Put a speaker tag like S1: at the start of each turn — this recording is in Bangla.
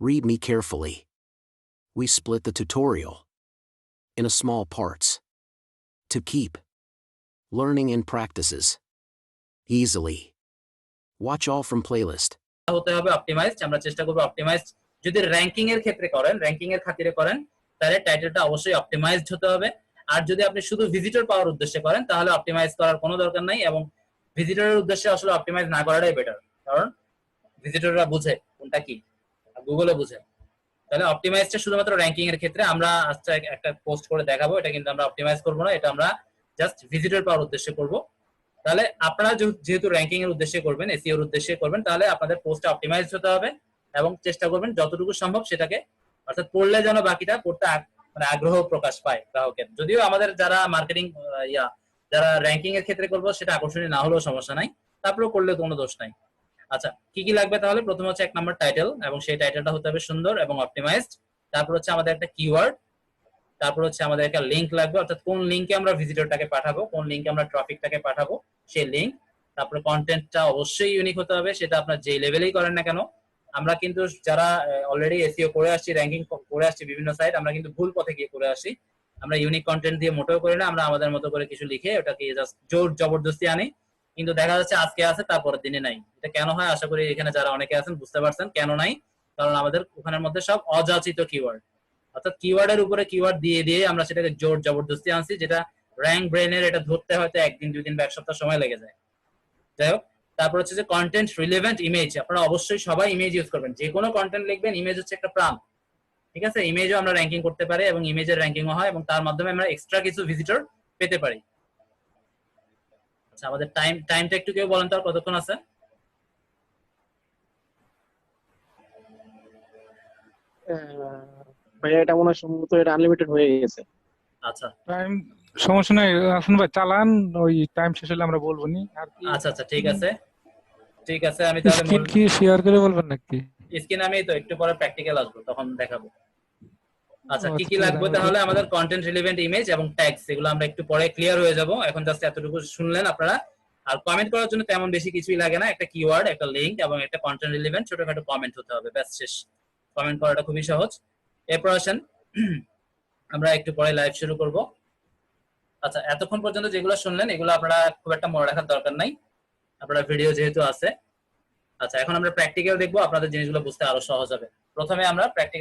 S1: Read me carefully. We split the tutorial in a small parts to keep learning and practices easily. Watch all from playlist.
S2: হতে হবে অপটিমাইজড। আমরা চেষ্টা করব অপটিমাইজড যদি র‍্যাঙ্কিং এর ক্ষেত্রে করেন, র‍্যাঙ্কিং এর খাতিরে করেন, তাহলে টাইটেলটা অবশ্যই অপটিমাইজড হতে হবে। আর যদি আপনি শুধু ভিজিটর পাওয়ার উদ্দেশ্যে করেন তাহলে অপটিমাইজ করার কোনো দরকার নাই, এবং ভিজিটরের উদ্দেশ্যে আসলে অপটিমাইজ না করাটাই বেটার, কারণ ভিজিটররা বুঝে কোনটা কি, গুগলে বুঝে। তাহলে অপটিমাইজটা শুধুমাত্র র‍্যাঙ্কিং এর ক্ষেত্রে। আমরা আজকে একটা পোস্ট করে দেখাবো, এটা কিন্তু আমরা অপটিমাইজ করব না, এটা আমরা জাস্ট ভিজিটর পাওয়ার উদ্দেশ্যে করব। তাহলে আপনারা যেহেতু র‍্যাঙ্কিং এর উদ্দেশ্যে করবেন, এসইও এর উদ্দেশ্যে করবেন, তাহলে আপনাদের পোস্টটা অপটিমাইজ হতে হবে এবং চেষ্টা করবেন যতটুকু সম্ভব সেটাকে, অর্থাৎ পড়লে যেন বাকিটা পড়তে মানে আগ্রহ প্রকাশ পায় গ্রাহকের। যদিও আমাদের যারা মার্কেটিং যারা র‍্যাঙ্কিং এর ক্ষেত্রে করবো সেটা আকর্ষণীয় না হলেও সমস্যা নাই, তারপরেও করলে কোনো দোষ নাই। আচ্ছা, কি কি লাগবে তাহলে? প্রথমে হচ্ছে 1 নম্বর টাইটেল, এবং সেই টাইটেলটা হতে হবে সুন্দর এবং অপটিমাইজড। তারপর হচ্ছে আমাদের একটা কিওয়ার্ড, তারপর হচ্ছে আমাদের একটা লিংক লাগবে, অর্থাৎ কোন লিংকে আমরা ভিজিটরটাকে পাঠাবো, কোন লিংকে আমরা ট্রাফিকটাকে পাঠাবো সেই লিংক। তারপরে কন্টেন্টটা অবশ্যই ইউনিক হতে হবে, সেটা আপনার যে লেভেলেই করেন না কেন। আমরা কিন্তু যারা অলরেডি এসইও করে আসছি, র‍্যাঙ্কিং করে আসছি বিভিন্ন সাইট, আমরা কিন্তু ভুল পথে গিয়ে করে আসি। আমরা ইউনিক কন্টেন্ট দিয়ে মোটেও করি না, আমরা আমাদের মতো করে কিছু লিখে ওটাকে জাস্ট জোর জবরদস্তি আনি, কিন্তু দেখা যাচ্ছে আজকে আছে তারপরের দিনে নাই। এটা কেন হয়? আশা করি এখানে যারা অনেকে আছেন বুঝতে পারছেন কেন নাই। কারণ আমাদের ওখানের মধ্যে সব অযাচিত কিওয়ার্ড, অর্থাৎ কিওয়ার্ডের উপরে কিওয়ার্ড দিয়ে দিয়ে আমরা সেটাকে জোর জবরদস্তি আনছি, যেটা র‍্যাঙ্ক ব্রেনের এটা ধরতে হয়তো 1 দিন 2 দিন বা 1 সপ্তাহ সময় লেগে যায়। যাই হোক, তারপর হচ্ছে যে কন্টেন্ট রিলেভেন্ট ইমেজ। আপনারা অবশ্যই সবাই ইমেজ ইউজ করবেন, যে কোনো কন্টেন্ট লিখবেন, ইমেজ হচ্ছে একটা প্রাণ, ঠিক আছে? ইমেজও আমরা র‍্যাঙ্কিং করতে পারি এবং ইমেজের র‍্যাঙ্কিংও হয়, এবং তার মাধ্যমে আমরা এক্সট্রা কিছু ভিজিটর পেতে পারি। আচ্ছা, আমাদের টাইমটা একটু কেউ বলেন তো, আর কতক্ষণ আছে?
S3: ভাইয়া এটা মনে হয় সম্ভবত এটা আনলিমিটেড হয়ে গেছে।
S2: আচ্ছা
S4: টাইম সমস্যা নাই, আসুন ভাই চালান, ওই টাইম শেষ হলে আমরা বলবো নি। আর কি
S2: আচ্ছা আচ্ছা, ঠিক আছে ঠিক আছে। আমি তাহলে
S4: স্ক্রিন কি শেয়ার করে বলবেন নাকি?
S2: স্ক্রিন আমি তো একটু পরে প্র্যাকটিক্যাল আসবো, তখন দেখাবো। আচ্ছা, কি কি
S4: ঠিক আছে,
S2: লাগবে তাহলে? আমাদের কন্টেন্ট রিলেভেন্ট ইমেজ এবং ট্যাগস, এগুলো আমরা একটু পরে ক্লিয়ার হয়ে যাব। এখন জাস্ট এতটুকু শুনলেন আপনারা। আর কমেন্ট করার জন্য তেমন বেশি কিছুই লাগে না, একটা কিওয়ার্ড, একটা লিংক এবং একটা কন্টেন্ট রিলেভেন্ট ছোটখাটো কমেন্ট হতে হবে, ব্যাস শেষ। কমেন্ট করাটা খুবই সহজ। এরপর আসেন আমরা একটু পরে লাইভ শুরু করব। আচ্ছা, এতক্ষণ পর্যন্ত যেগুলো শুনলেন এগুলো আপনারা খুব একটা মনে রাখার দরকার নাই, আপনারা ভিডিও যেহেতু আছে। আচ্ছা, এখন আমরা প্র্যাকটিক্যাল দেখবো, আপনাদের জিনিসগুলো বুঝতে আরো সহজ হবে। প্রথমে আমরা প্র্যাকটিক্যাল